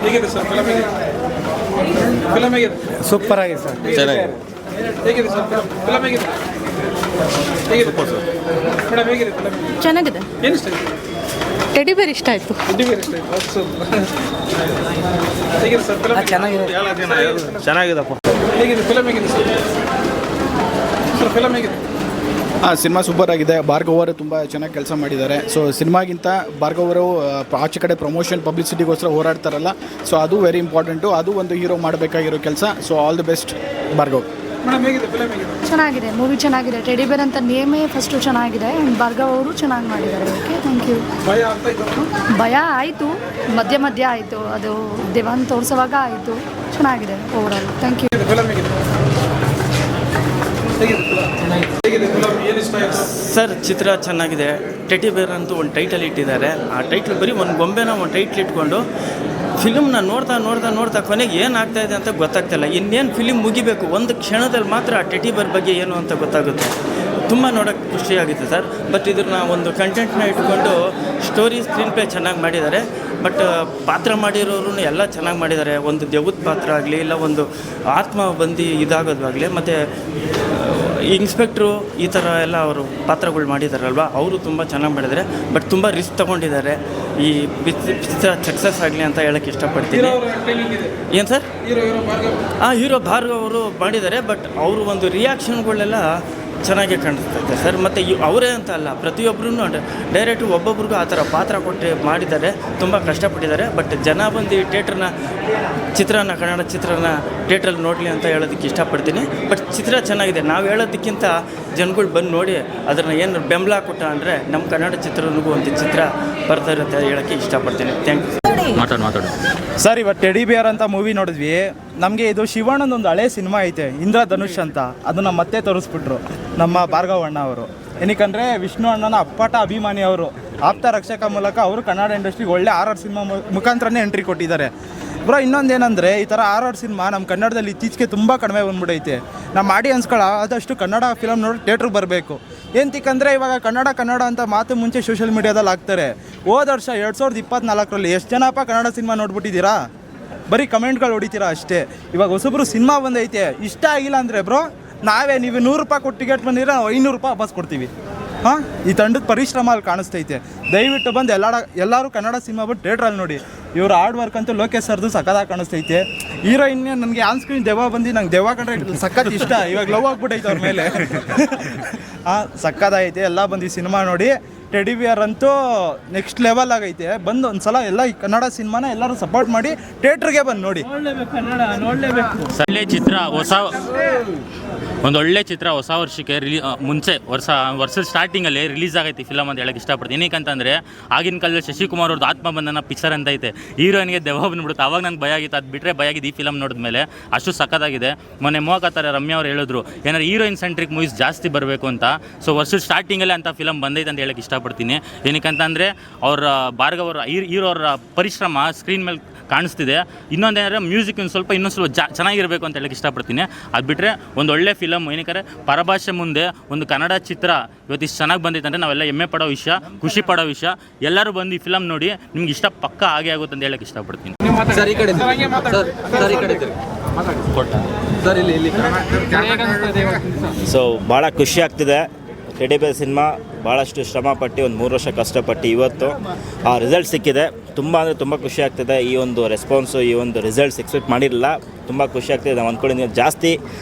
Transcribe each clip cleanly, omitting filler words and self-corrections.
ಹೇಗಿದೆ sir film ಹೇಗಿದೆ? Film ಹೇಗಿದೆ? ಸೂಪರ್ ಆಗಿದೆ ಸರ್. ಚೆನ್ನಾಗಿದೆ. ಹೇಗಿದೆ ಸರ್ ಫಿಲಮ್ ಹೇಗಿದೆ? ಹೇಗಿದೆ ಮೇಡಮ್ ಹೇಗಿದೆ ಫಿಲಮ್? ಚೆನ್ನಾಗಿದೆ. ಏನು ಇಷ್ಟ ಆಯಿತು? ಟೆಡಿ ಬೇರ್ ಇಷ್ಟ ಆಯಿತು. ಟೆಡಿ ಬೇರ್ ಇಷ್ಟ ಆಯಿತು. ಸೂಪರ್. ಹೇಗಿದೆ ಸರ್ ಫಿಲಮ್? ಚೆನ್ನಾಗಿದಪ್ಪ. ಹೇಗಿದೆ ಫಿಲಮ್ ಹೇಗಿದೆ ಸರ್? ಸರ್ ಫಿಲಮ್ ಹೇಗಿದೆ? ಸಿನಿಮಾ ಸೂಪರ್ ಆಗಿದೆ. ಭಾರ್ಗವ್ ಅವರು ತುಂಬ ಚೆನ್ನಾಗಿ ಕೆಲಸ ಮಾಡಿದ್ದಾರೆ. ಸೊ ಸಿನಿಮಾಗಿಂತ ಭಾರ್ಗವ್ ಅವರು ಆಚೆ ಕಡೆ ಪ್ರಮೋಷನ್ ಪಬ್ಲಿಸಿಟಿಗೋಸ್ಕರ ಹೋರಾಡ್ತಾರಲ್ಲ, ಸೊ ಅದು ವೆರಿ ಇಂಪಾರ್ಟೆಂಟು. ಅದು ಒಂದು ಹೀರೋ ಮಾಡಬೇಕಾಗಿರೋ ಕೆಲಸ. So all the best Bhargav. Madam ಹೇಗಿದೆ ಫಿಲಮ್ ಹೇಗಿದೆ? ಚೆನ್ನಾಗಿದೆ, ಮೂವಿ ಚೆನ್ನಾಗಿದೆ. ಟೆಡಿ ಬೇರ್ ಅಂತ ನೇಮೇ ಫಸ್ಟು ಚೆನ್ನಾಗಿದೆ. ಭಾರ್ಗವ್ ಅವರು ಚೆನ್ನಾಗಿ ಮಾಡಿದ್ದಾರೆ. Okay, thank you. ಭಯ ಆಗ್ತಾ ಇತ್ತು? ಭಯ ಆಯಿತು, ಮಧ್ಯ ಆಯಿತು. ಅದು ದೇವನ್ ತೋರಿಸುವಾಗ ಆಯಿತು. ಚೆನ್ನಾಗಿದೆ ಓವರಾಲ್. Thank you. ಫಿಲಮ್ ಹೇಗಿದೆ? ಹೇಗಿದೆ ಫಿಲಮ್? ಏನು ಇಷ್ಟ ಆಯಿತು ಸರ್? ಚಿತ್ರ ಚೆನ್ನಾಗಿದೆ. ಟೆಡಿ ಬೇರ್ ಅಂತೂ ಒಂದು ಟೈಟಲ್ ಇಟ್ಟಿದ್ದಾರೆ. ಆ ಟೈಟ್ಲ್ ಬರೀ ಒಂದು ಗೊಂಬೆನ ಒಂದು ಟೈಟ್ಲ್ ಇಟ್ಕೊಂಡು ಫಿಲ್ಮ್ನ ನೋಡ್ತಾ ಕೊನೆಗೆ ಏನಾಗ್ತಾಯಿದೆ ಅಂತ ಗೊತ್ತಾಗ್ತಾಯಿಲ್ಲ. ಇನ್ನೇನು ಫಿಲಿಮ್ ಮುಗಿಬೇಕು, ಒಂದು ಕ್ಷಣದಲ್ಲಿ ಮಾತ್ರ ಆ ಟೆಡಿ ಬೇರ್ ಬಗ್ಗೆ ಏನು ಅಂತ ಗೊತ್ತಾಗುತ್ತೆ. ತುಂಬ ನೋಡೋಕ್ಕೆ ಖುಷಿಯಾಗುತ್ತೆ ಸರ್. ಬಟ್ ಇದನ್ನ ಒಂದು ಕಂಟೆಂಟ್ನ ಇಟ್ಕೊಂಡು ಸ್ಟೋರಿ ಸ್ಕ್ರೀನ್ ಪ್ಲೇ ಚೆನ್ನಾಗಿ ಮಾಡಿದ್ದಾರೆ. ಬಟ್ ಪಾತ್ರ ಮಾಡಿರೋರು ಎಲ್ಲ ಚೆನ್ನಾಗಿ ಮಾಡಿದ್ದಾರೆ. ಒಂದು ದೆವ್ವದ ಪಾತ್ರ ಆಗಲಿ, ಇಲ್ಲ ಒಂದು ಆತ್ಮ ಬಂದು ಇದಾಗೋದಾಗಲಿ, ಮತ್ತು ಇನ್ಸ್ಪೆಕ್ಟ್ರು ಈ ಥರ ಎಲ್ಲ ಅವರು ಪಾತ್ರಗಳು ಮಾಡಿದಾರಲ್ವ, ಅವರು ತುಂಬ ಚೆನ್ನಾಗಿ ಮಾಡಿದ್ದಾರೆ. ಬಟ್ ತುಂಬ ರಿಸ್ಕ್ ತೊಗೊಂಡಿದ್ದಾರೆ. ಈ ಚಿತ್ರ ಸಕ್ಸಸ್ ಆಗಲಿ ಅಂತ ಹೇಳೋಕ್ಕೆ ಇಷ್ಟಪಡ್ತೀನಿ. ಏನು ಸರ್? ಹೀರೋ ಭಾರ್ಗವ್ ಅವರು ಮಾಡಿದ್ದಾರೆ. ಬಟ್ ಅವರು ಒಂದು ರಿಯಾಕ್ಷನ್ಗಳೆಲ್ಲ ಚೆನ್ನಾಗಿ ಕಾಣಿಸ್ತೈತೆ ಸರ್. ಮತ್ತು ಅವರೇ ಅಂತ ಅಲ್ಲ, ಪ್ರತಿಯೊಬ್ಬರೂ ಡೈರೆಕ್ಟು ಒಬ್ಬೊಬ್ರಿಗೂ ಆ ಥರ ಪಾತ್ರ ಕೊಟ್ಟು ಮಾಡಿದ್ದಾರೆ. ತುಂಬ ಕಷ್ಟಪಟ್ಟಿದ್ದಾರೆ. ಬಟ್ ಜನ ಬಂದು ಕನ್ನಡ ಚಿತ್ರನ ಥಿಯೇಟ್ರಲ್ಲಿ ನೋಡಲಿ ಅಂತ ಹೇಳೋದಕ್ಕೆ ಇಷ್ಟಪಡ್ತೀನಿ. ಬಟ್ ಚಿತ್ರ ಚೆನ್ನಾಗಿದೆ. ನಾವು ಹೇಳೋದಕ್ಕಿಂತ ಜನಗಳು ಬಂದು ನೋಡಿ ಅದನ್ನು ಏನು ಬೆಂಬಲ ಕೊಟ್ಟ ಅಂದರೆ ನಮ್ಮ ಕನ್ನಡ ಚಿತ್ರನಿಗೂ ಒಂದು ಚಿತ್ರ ಬರ್ತಾ ಇರುತ್ತೆ ಹೇಳೋಕ್ಕೆ ಇಷ್ಟಪಡ್ತೀನಿ. Thank you. ಮಾತಾಡು. ಸರ್, ಇವತ್ತು ಟೆಡಿ ಬೇರ್ ಅಂತ ಮೂವಿ ನೋಡಿದ್ವಿ. ನಮಗೆ ಇದು ಶಿವಣ್ಣನೊಂದು ಹಳೆ ಸಿನಿಮಾ ಐತೆ, ಇಂದ್ರಧನುಷ್ ಅಂತ. ಅದನ್ನು ಮತ್ತೆ ತೋರಿಸ್ಬಿಟ್ರು ನಮ್ಮ ಭಾರ್ಗವ್ ಅಣ್ಣ ಅವರು. ಏನಕ್ಕಂದರೆ ವಿಷ್ಣು ಅಣ್ಣನ ಅಪ್ಪಟ ಅಭಿಮಾನಿ ಅವರು. ಆಪ್ತ ರಕ್ಷಕ ಮೂಲಕ ಅವರು ಕನ್ನಡ ಇಂಡಸ್ಟ್ರಿಗೆ ಒಳ್ಳೆ ಆರ್ ಸಿನಿಮಾ ಮುಖಾಂತರನೇ ಎಂಟ್ರಿ ಕೊಟ್ಟಿದ್ದಾರೆ. ಬ್ರೋ, ಇನ್ನೊಂದೇನೆಂದರೆ ಈ ಥರ ಆರ್ ಸಿನಿಮಾ ನಮ್ಮ ಕನ್ನಡದಲ್ಲಿ ಇತ್ತೀಚೆಗೆ ತುಂಬ ಕಡಿಮೆ ಬಂದ್ಬಿಟ್ಟೈತೆ. ನಮ್ಮ ಆಡಿಯನ್ಸ್ಗಳು ಆದಷ್ಟು ಕನ್ನಡ ಫಿಲಮ್ ನೋಡಿ ಥಿಯೇಟ್ರಿಗೆ ಬರಬೇಕು. ಏನಂತಂದರೆ ಇವಾಗ ಕನ್ನಡ ಅಂತ ಮಾತು ಮುಂಚೆ ಸೋಷಿಯಲ್ ಮೀಡಿಯಾದಲ್ಲಿ ಹಾಕ್ತಾರೆ. ಹೋದ ವರ್ಷ 2024ರಲ್ಲಿ ಎಷ್ಟು ಜನಪ್ಪ ಕನ್ನಡ ಸಿನಿಮಾ ನೋಡ್ಬಿಟ್ಟಿದ್ದೀರಾ? ಬರೀ ಕಮೆಂಟ್ಗಳು ಹೊಡಿತೀರಾ ಅಷ್ಟೇ. ಇವಾಗ ಹೊಸಬ್ರು ಸಿನಿಮಾ ಬಂದೈತೆ, ಇಷ್ಟ ಆಗಿಲ್ಲ ಅಂದರೆ ಬ್ರೋ, ನೀವು 100 ರೂಪಾಯಿ ಕೊಟ್ಟು ಟಿಕೆಟ್ ಬಂದಿದ್ರೆ ನಾವು 500 ರೂಪಾಯಿ ವಾಪಸ್ ಕೊಡ್ತೀವಿ. ಈ ತಂಡದ ಪರಿಶ್ರಮ ಅಲ್ಲಿ ಕಾಣಿಸ್ತೈತೆ. ದಯವಿಟ್ಟು ಬಂದು ಎಲ್ಲರೂ ಕನ್ನಡ ಸಿನಿಮಾ ಬಂದು ಥಿಯೇಟ್ರಲ್ಲಿ ನೋಡಿ. ಇವ್ರ ಹಾರ್ಡ್ ವರ್ಕ್ ಅಂತೂ ಲೋಕೇಶ್ ಸರ್ದು ಸಕ್ಕತ್ತಾಗಿ ಕಾಣಿಸ್ತೈತೆ. ಹೀರೋಯಿನ್ ನನಗೆ ಆನ್ ಸ್ಕ್ರೀನ್ ದೆವ್ವ ಬಂದು ನಂಗೆ ದೆವ್ವ ಕಂಡ್ರೆ ಸಕ್ಕತ್ ಇಷ್ಟ. ಇವಾಗ ಲವ್ ಆಗ್ಬಿಟ್ಟೈತೆ ಅವ್ರ ಮೇಲೆ. ಸಕ್ಕತ್ತಾಗೈತೆ. ಎಲ್ಲ ಬಂದು ಈ ಸಿನಿಮಾ ನೋಡಿ. ಟೆಡಿ ಬೇರ್ ಅಂತೂ ನೆಕ್ಸ್ಟ್ ಲೆವೆಲ್ ಆಗೈತೆ. ಬಂದು ಒಂದು ಸಲ ಎಲ್ಲ ಈ ಕನ್ನಡ ಸಿನಿಮಾನ ಎಲ್ಲರೂ ಸಪೋರ್ಟ್ ಮಾಡಿ ಥಿಯೇಟ್ರಿಗೆ ಬಂದು ನೋಡಿ. ಒಳ್ಳೆ ಚಿತ್ರ, ಒಂದೊಳ್ಳೆ ಚಿತ್ರ. ಹೊಸ ವರ್ಷಕ್ಕೆ ಮುಂಚೆ ವರ್ಷದ ಸ್ಟಾರ್ಟಿಂಗಲ್ಲಿ ರಿಲೀಸ್ ಆಗೈತಿ ಫಿಲಮ್ ಅಂತ ಹೇಳಕ್ಕೆ ಇಷ್ಟಪಡ್ತೀನಿ. ಏನಕ್ಕಂತಂದರೆ ಆಗಿನ ಕಾಲದಲ್ಲಿ ಶಶಿಕುಮಾರ್ ಅವ್ರದ್ದು ಆತ್ಮಬಂಧನ ಪಿಕ್ಚರ್ ಅಂತ ಐತೆ. ಹೀರೋಯಿನ್ಗೆ ದೆವ್ವ ಬಂದ್ಬಿಡುತ್ತೆ. ಅವಾಗ ನಂಗೆ ಭಯ ಆಗಿತ್ತು. ಅದು ಬಿಟ್ಟರೆ ಭಯ ಆಗಿದ್ದು ಈ ಫಿಲಮ್ ನೋಡಿದ್ಮೇಲೆ. ಅಷ್ಟು ಸಕ್ಕತ್ತಾಗಿದೆ. ಮೊನ್ನೆ ಮೋಹಕತ್ತಾರೆ ರಮ್ಯಾ ಅವ್ರು ಹೇಳಿದ್ರು ಏನಾದ್ರು ಹೀರೋಯಿನ್ ಸೆಂಟ್ರಿಕ್ ಮೂವೀಸ್ ಜಾಸ್ತಿ ಬರಬೇಕು ಅಂತ. ಸೊ ವರ್ಷದ ಸ್ಟಾರ್ಟಿಂಗಲ್ಲೇ ಅಂತ ಫಿಲಮ್ ಬಂದೈತೆ ಅಂತ ಹೇಳಕ್ಕೆ ಇಷ್ಟಪಡ್ತೀನಿ. ಏನಕ್ಕಂತಂದರೆ ಅವರ ಭಾರ್ಗವ್ ಅವರ ಹೀರೋ ಅವರ ಪರಿಶ್ರಮ ಸ್ಕ್ರೀನ್ ಮೇಲೆ ಕಾಣಿಸ್ತಿದೆ. ಇನ್ನೊಂದೇನಾದ್ರೆ ಮ್ಯೂಸಿಕ್ ಇನ್ನೊಂದು ಸ್ವಲ್ಪ ಚೆನ್ನಾಗಿರಬೇಕು ಅಂತ ಹೇಳಕ್ಕೆ ಇಷ್ಟಪಡ್ತೀನಿ. ಅದು ಬಿಟ್ಟರೆ ಒಂದು ಒಳ್ಳೆ ಫಿಲಮ್. ಏನಕ್ಕೆ ಪರಭಾಷೆ ಮುಂದೆ ಒಂದು ಕನ್ನಡ ಚಿತ್ರ ಇವತ್ತು ಇಷ್ಟು ಚೆನ್ನಾಗಿ ಬಂದೈತೆ ಅಂದರೆ ನಾವೆಲ್ಲ ಹೆಮ್ಮೆ ಪಡೋ ವಿಷಯ, ಖುಷಿ ಪಡೋ ವಿಷಯ. ಎಲ್ಲರೂ ಬಂದು ಈ ಫಿಲಮ್ ನೋಡಿ, ನಿಮ್ಗೆ ಇಷ್ಟ ಪಕ್ಕ ಆಗೇ ಆಗುತ್ತೆ ಅಂತ ಹೇಳಕ್ಕೆ ಇಷ್ಟಪಡ್ತೀನಿ. ಸೊ ಭಾಳ ಖುಷಿ ಆಗ್ತಿದೆ. ಟೆಡಿ ಬೇರ್ ಸಿನಿಮಾ ಭಾಳಷ್ಟು ಶ್ರಮಪಟ್ಟು ಒಂದು 3 ವರ್ಷ ಕಷ್ಟಪಟ್ಟು ಇವತ್ತು ಆ ರಿಸಲ್ಟ್ ಸಿಕ್ಕಿದೆ. ತುಂಬ ಅಂದರೆ ತುಂಬ ಖುಷಿ ಆಗ್ತಿದೆ. ಈ ಒಂದು ರೆಸ್ಪಾನ್ಸು, ಈ ಒಂದು ರಿಸಲ್ಟ್ಸ್ ಎಕ್ಸ್ಪೆಕ್ಟ್ ಮಾಡಿರಲಿಲ್ಲ. ತುಂಬ ಖುಷಿ ಆಗ್ತಿದೆ. ನಾವು ಅಂದ್ಕೊಂಡಿದ್ದೀವಿ ಜಾಸ್ತಿ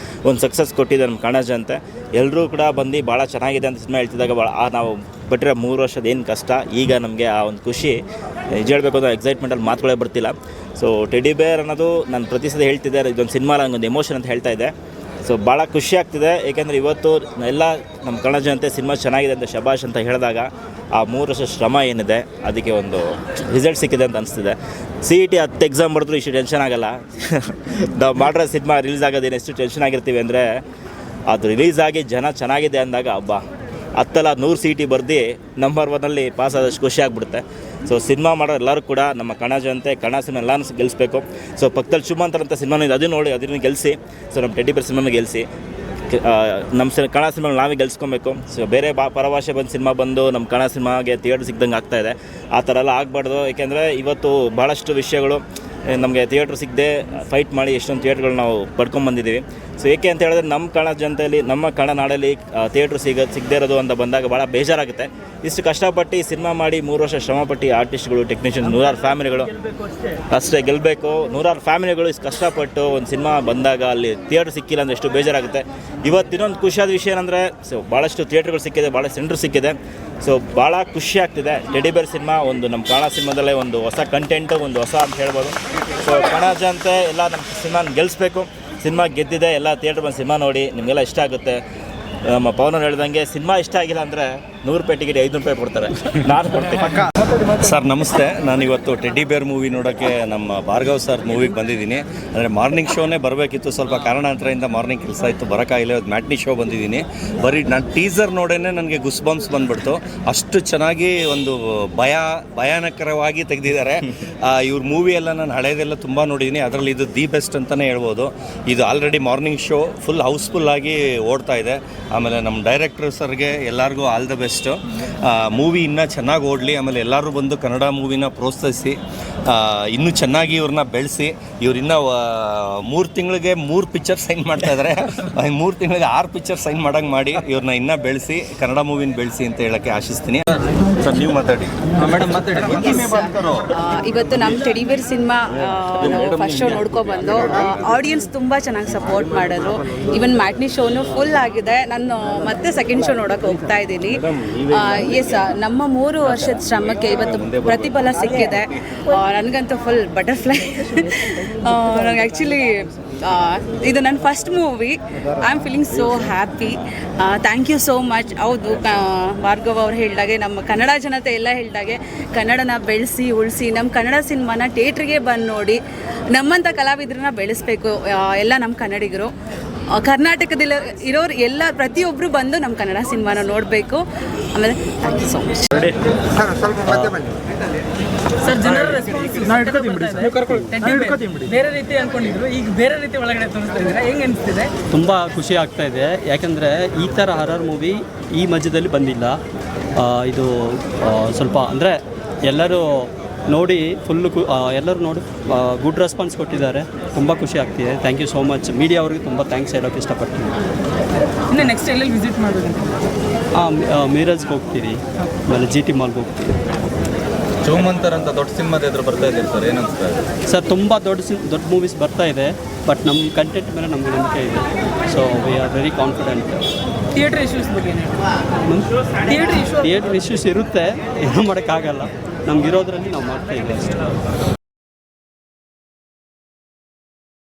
ಒಂದು ಸಕ್ಸಸ್ ಕೊಟ್ಟಿದೆ ನಮ್ಮ ಕನ್ನಡ ಜನತೆ. ಎಲ್ಲರೂ ಕೂಡ ಬಂದು ಭಾಳ ಚೆನ್ನಾಗಿದೆ ಅಂತ ಸಿನಿಮಾ ಹೇಳ್ತಿದ್ದಾಗ ನಾವು ಬಿಟ್ಟರೆ 3 ವರ್ಷದ ಏನು ಕಷ್ಟ, ಈಗ ನಮಗೆ ಆ ಒಂದು ಖುಷಿ ನಿಜ ಹೇಳಬೇಕು ಅಂದರೆ ಎಕ್ಸೈಟ್ಮೆಂಟಲ್ಲಿ ಮಾತುಗಳೇ ಬರ್ತಿಲ್ಲ. ಸೊ ಟೆಡಿ ಬೇರ್ ಅನ್ನೋದು ನಾನು ಪ್ರತಿ ಸಲ ಹೇಳ್ತಿದ್ದೆ, ಇದೊಂದು ಸಿನಿಮಾ ನಂಗೊಂದು ಎಮೋಷನ್ ಅಂತ ಹೇಳ್ತಾ ಇದ್ದೆ. ಸೊ ಭಾಳ ಖುಷಿ ಆಗ್ತಿದೆ. ಏಕೆಂದರೆ ಇವತ್ತು ಎಲ್ಲ ನಮ್ಮ ಕನ್ನಡ ಜನತೆ ಸಿನಿಮಾ ಚೆನ್ನಾಗಿದೆ ಅಂತ ಶಬಾಷ್ ಅಂತ ಹೇಳಿದಾಗ ಆ 3 ವರ್ಷ ಶ್ರಮ ಏನಿದೆ ಅದಕ್ಕೆ ಒಂದು ರಿಸಲ್ಟ್ ಸಿಕ್ಕಿದೆ ಅಂತ ಅನಿಸ್ತಿದೆ. CET 10 ಎಕ್ಸಾಮ್ ಬರೆದ್ರು ಇಷ್ಟು ಟೆನ್ಷನ್ ಆಗೋಲ್ಲ. ನಾವು ಮಾಡಿರೋ ಸಿನಿಮಾ ರಿಲೀಸ್ ಆಗೋದೇನು ಎಷ್ಟು ಟೆನ್ಷನ್ ಆಗಿರ್ತೀವಿ ಅಂದರೆ, ಅದು ರಿಲೀಸ್ ಆಗಿ ಜನ ಚೆನ್ನಾಗಿದೆ ಅಂದಾಗ 10 100 CET ಬರೆದು ನಂಬರ್ 1 ಪಾಸ್ ಆದಷ್ಟು ಖುಷಿ ಆಗಿಬಿಡುತ್ತೆ. ಸೊ ಸಿನಿಮಾ ಮಾಡೋ ಎಲ್ಲರೂ ಕೂಡ ನಮ್ಮ ಕನ್ನಡ ಜನತೆ ಕನ್ನಡ ಸಿನಿಮಾ ಎಲ್ಲನೂ ಗೆಲ್ಲಿಸ್ಬೇಕು. ಸೊ ಪಕ್ಕದಲ್ಲಿ ಶುಭಾಂತರ ಅಂತ ಸಿನಿಮಾನು ಇದೆ, ಅದು ನೋಡಿ ಅದನ್ನು ಗೆಲ್ಲಿಸಿ. ಸೊ ನಮ್ಮ ಟೆಡಿ ಬೇರ್ ಸಿನಿಮಾನ ಗೆಲ್ಲಿಸಿ. ನಮ್ಮ ಕನ್ನಡ ಸಿನಿಮಾ ನಾವೇ ಗೆಲ್ಸ್ಕೊಬೇಕು. ಸೊ ಬೇರೆ ಪರಭಾಷೆ ಬಂದು ಸಿನಿಮಾ ಬಂದು ನಮ್ಮ ಕನ್ನಡ ಸಿನಿಮಾಗೆ ಥಿಯೇಟರ್ ಸಿಗ್ದಂಗೆ ಆಗ್ತಾಯಿದೆ. ಆ ಥರ ಎಲ್ಲ ಆಗಬಾರ್ದು. ಏಕೆಂದರೆ ಇವತ್ತು ಭಾಳಷ್ಟು ವಿಷಯಗಳು ನಮಗೆ ಥಿಯೇಟ್ರ್ ಸಿಗದೆ ಫೈಟ್ ಮಾಡಿ ಎಷ್ಟೊಂದು ಥಿಯೇಟ್ರ್ಗಳು ನಾವು ಪಡ್ಕೊಂಬಂದಿದ್ದೀವಿ. ಸೊ ಏಕೆ ಅಂತ ಹೇಳಿದ್ರೆ ನಮ್ಮ ಕನ್ನಡ ಜನತೆಯಲ್ಲಿ, ನಮ್ಮ ಕನ್ನಡ ನಾಡಲ್ಲಿ ಥಿಯೇಟ್ರ್ ಸಿಗದೇ ಇರೋದು ಅಂತ ಬಂದಾಗ ಭಾಳ ಬೇಜಾರಾಗುತ್ತೆ. ಇಷ್ಟು ಕಷ್ಟಪಟ್ಟು ಸಿನಿಮಾ ಮಾಡಿ 3 ವರ್ಷ ಶ್ರಮಪಟ್ಟು ಆರ್ಟಿಸ್ಟ್ಗಳು, ಟೆಕ್ನಿಷಿಯನ್ಸ್, 100 ಫ್ಯಾಮಿಲಿಗಳು ಅಷ್ಟೇ ಗೆಲ್ಲಬೇಕು. 100 ಫ್ಯಾಮಿಲಿಗಳು ಇಷ್ಟು ಕಷ್ಟಪಟ್ಟು ಒಂದು ಸಿನಿಮಾ ಬಂದಾಗ ಅಲ್ಲಿ ಥಿಯೇಟ್ರ್ ಸಿಕ್ಕಿಲ್ಲ ಅಂದರೆ ಎಷ್ಟು ಬೇಜಾರಾಗುತ್ತೆ. ಇವತ್ತು ಇನ್ನೊಂದು ಖುಷಿಯಾದ ವಿಷಯ ಏನಂದರೆ, ಸೊ ಭಾಳಷ್ಟು ಥಿಯೇಟ್ರ್ಗಳು ಸಿಕ್ಕಿದೆ, ಭಾಳ ಸೆಂಟ್ರ್ ಸಿಕ್ಕಿದೆ. ಸೊ ಭಾಳ ಖುಷಿ ಆಗ್ತಿದೆ. ಟೆಡಿ ಬೇರ್ ಸಿನಿಮಾ ಒಂದು ನಮ್ಮ ಕನ್ನಡ ಸಿನಿಮಾದಲ್ಲೇ ಒಂದು ಹೊಸ ಕಂಟೆಂಟು, ಒಂದು ಹೊಸ ಅಂತ ಹೇಳ್ಬೋದು. ಸೊ ಕನ್ನಡ ಜನತೆ ಎಲ್ಲ ನಮ್ಮ ಸಿನಿಮಾನ ಗೆಲ್ಲಿಸ್ಬೇಕು. ಸಿನಿಮಾ ಗೆದ್ದಿದೆ, ಎಲ್ಲ ಥಿಯೇಟ್ರ್ ಬಂದು ಸಿನಿಮಾ ನೋಡಿ, ನಿಮಗೆಲ್ಲ ಇಷ್ಟ ಆಗುತ್ತೆ. ನಮ್ಮ ಪವನ್ ಹೇಳ್ದಂಗೆ ಸಿನಿಮಾ ಇಷ್ಟ ಆಗಿಲ್ಲ ಅಂದರೆ 100 ರೂಪಾಯಿ ಟಿಕೆಟ್ 500 ರೂಪಾಯಿ ಕೊಡ್ತಾರೆ, ನಾನು ಕೊಡ್ತೀನಿ. ಸರ್ ನಮಸ್ತೆ. ನಾನು ಇವತ್ತು ಟೆಡ್ಡಿ ಬೇರ್ ಮೂವಿ ನೋಡೋಕ್ಕೆ ನಮ್ಮ ಭಾರ್ಗವ್ ಸರ್ ಮೂವಿಗೆ ಬಂದಿದ್ದೀನಿ. ಅಂದರೆ ಮಾರ್ನಿಂಗ್ ಶೋನೇ ಬರಬೇಕಿತ್ತು, ಸ್ವಲ್ಪ ಕಾರಣಾಂತರದಿಂದ ಮಾರ್ನಿಂಗ್ ಕೆಲಸ ಇತ್ತು, ಬರೋಕ್ಕಾಗಿಲ್ಲ. ಇವತ್ತು ಮ್ಯಾಟ್ನಿ ಶೋ ಬಂದಿದ್ದೀನಿ. ಬರೀ ನಾನು ಟೀಸರ್ ನೋಡೇ ನನಗೆ ಗುಸ್ ಬಂಪ್ಸ್ ಬಂದುಬಿಡ್ತು. ಅಷ್ಟು ಚೆನ್ನಾಗಿ ಒಂದು ಭಯಾನಕರವಾಗಿ ತೆಗೆದಿದ್ದಾರೆ. ಇವ್ರ ಮೂವಿ ಎಲ್ಲ ನಾನು ಹಳೇದೆಲ್ಲ ತುಂಬ ನೋಡಿದ್ದೀನಿ, ಅದರಲ್ಲಿ ಇದು ದಿ ಬೆಸ್ಟ್ ಅಂತಲೇ ಹೇಳ್ಬೋದು. ಇದು ಆಲ್ರೆಡಿ ಮಾರ್ನಿಂಗ್ ಶೋ ಫುಲ್ ಹೌಸ್ಫುಲ್ಲಾಗಿ ಓಡ್ತಾ ಇದೆ. ಆಮೇಲೆ ನಮ್ಮ ಡೈರೆಕ್ಟರ್ ಸರ್ಗೆ ಎಲ್ಲರಿಗೂ ಆಲ್ ದ ಬೆಸ್ಟ್. ಮೂವಿ ಇನ್ನೂ ಚೆನ್ನಾಗಿ ಓಡಲಿ. ಆಮೇಲೆ ಎಲ್ಲರೂ ಬಂದು ಕನ್ನಡ ಮೂವಿನ ಪ್ರೋತ್ಸಾಹಿಸಿ ಇನ್ನೂ ಚೆನ್ನಾಗಿ ಇವ್ರನ್ನ ಬೆಳೆಸಿ. ಇವ್ರು ಇನ್ನೂ 3 ತಿಂಗಳಿಗೆ 3 ಪಿಕ್ಚರ್ ಸೈನ್ ಮಾಡ್ತಾಯಿದ್ದಾರೆ. 3 ತಿಂಗಳಿಗೆ 6 ಪಿಕ್ಚರ್ ಸೈನ್ ಮಾಡೋಂಗೆ ಮಾಡಿ ಇವ್ರನ್ನ ಇನ್ನೂ ಬೆಳೆಸಿ, ಕನ್ನಡ ಮೂವಿನ ಬೆಳೆಸಿ ಅಂತ ಹೇಳೋಕ್ಕೆ ಆಶಿಸ್ತೀನಿ. ಸರ್ ನೀವು ಮಾತಾಡಿ ಮೇಡಮ್. ಮಾತಾಡಿ. ಇವತ್ತು ನಮ್ಮ ಟೆಡಿ ಬೇರ್ ಸಿನಿಮಾ ಫಸ್ಟ್ ಶೋ ನೋಡ್ಕೊಬಂದು ಆಡಿಯನ್ಸ್ ತುಂಬ ಚೆನ್ನಾಗಿ ಸಪೋರ್ಟ್ ಮಾಡಿದ್ರು. ಈವನ್ ಮ್ಯಾಟ್ನಿ ಶೋನು ಫುಲ್ ಆಗಿದೆ. ನಾನು ಮತ್ತೆ ಸೆಕೆಂಡ್ ಶೋ ನೋಡೋಕೆ ಹೋಗ್ತಾ ಇದ್ದೀನಿ. ಎಸ್, ನಮ್ಮ 3 ವರ್ಷದ ಶ್ರಮಕ್ಕೆ ಇವತ್ತು ಪ್ರತಿಫಲ ಸಿಕ್ಕಿದೆ. ನನಗಂತೂ ಫುಲ್ ಬಟರ್ಫ್ಲೈ. ನನಗೆ ಆ್ಯಕ್ಚುಲಿ ಇದು ನನ್ನ first movie. I am feeling so happy. Thank you so much. ಹೌದು, ಭಾರ್ಗವ್ ಅವ್ರು ಹೇಳಿದಾಗೆ, ನಮ್ಮ ಕನ್ನಡ ಜನತೆ ಎಲ್ಲ ಹೇಳಿದಾಗೆ ಕನ್ನಡನ ಬೆಳೆಸಿ ಉಳಿಸಿ, ನಮ್ಮ ಕನ್ನಡ ಸಿನಿಮಾನ ಥಿಯೇಟ್ರಿಗೆ ಬಂದು ನೋಡಿ, ನಮ್ಮಂಥ ಕಲಾವಿದ್ರನ್ನ ಬೆಳೆಸಬೇಕು ಎಲ್ಲ ನಮ್ಮ ಕನ್ನಡಿಗರು. ಕರ್ನಾಟಕದಲ್ಲಿ ಇರೋರು ಎಲ್ಲ ಪ್ರತಿಯೊಬ್ಬರು ಬಂದು ನಮ್ಮ ಕನ್ನಡ ಸಿನಿಮಾನ ನೋಡಬೇಕು. ಆಮೇಲೆ thank you so much. Sir, ಜನರ ಬೇರೆ ರೀತಿ ಅನ್ಕೊಂಡಿದ್ರು, ಈಗ ಬೇರೆ ರೀತಿ ಒಳಗಡೆ ತೋರಿಸ್ತಾ ಇದ್ದಾರೆ, ಹೆಂಗೆ ಅನಿಸ್ತಿದೆ? ತುಂಬ ಖುಷಿ ಆಗ್ತಾ ಇದೆ. ಯಾಕಂದರೆ ಈ ಥರ ಹರರ್ ಮೂವಿ ಈ ಮಧ್ಯದಲ್ಲಿ ಬಂದಿಲ್ಲ. ಇದು ಸ್ವಲ್ಪ ಅಂದರೆ ಎಲ್ಲರೂ ನೋಡಿ ಎಲ್ಲರೂ ನೋಡಿ ಗುಡ್ ರೆಸ್ಪಾನ್ಸ್ ಕೊಟ್ಟಿದ್ದಾರೆ. ತುಂಬ ಖುಷಿ ಆಗ್ತಿದೆ. Thank you so much. Media ಅವ್ರಿಗೆ ತುಂಬ ಥ್ಯಾಂಕ್ಸ್ ಹೇಳೋಕ್ಕೆ ಇಷ್ಟಪಡ್ತೀನಿ. ಇನ್ನು ನೆಕ್ಸ್ಟ್ ಎಲ್ಲೆಲ್ಲಿ ವಿಸಿಟ್ ಮಾಡೋದು? ಮೀರಜ್ಗೆ ಹೋಗ್ತೀವಿ, ಆಮೇಲೆ GT ಮಾಲ್ಗೆ ಹೋಗ್ತೀವಿ. ಚೌಮಂತರ್ ಅಂತ ದೊಡ್ಡ ಸಿನಿಮಾದ ಎದುರು ಬರ್ತಾ ಇದ್ದೀರಿ ಸರ್, ಏನನ್ಸುತ್ತೆ ಸರ್? ತುಂಬ ದೊಡ್ಡ ಮೂವೀಸ್ ಬರ್ತಾ ಇದೆ, ಬಟ್ ನಮ್ಮ ಕಂಟೆಂಟ್ ಮೇಲೆ ನಮಗೆ ನಂಬಿಕೆ ಇದೆ. So we are very confident. Theatre issues ಬಗ್ಗೆ ಥಿಯೇಟರ್ ಇಶ್ಯೂಸ್ ಇರುತ್ತೆ, ಏನೂ ಮಾಡೋಕ್ಕಾಗಲ್ಲ. ನಮಗಿರೋದ್ರಲ್ಲಿ ನಾವು ಮಾಡ್ತಾ ಇದ್ದೀವಿ ಅಷ್ಟೇ.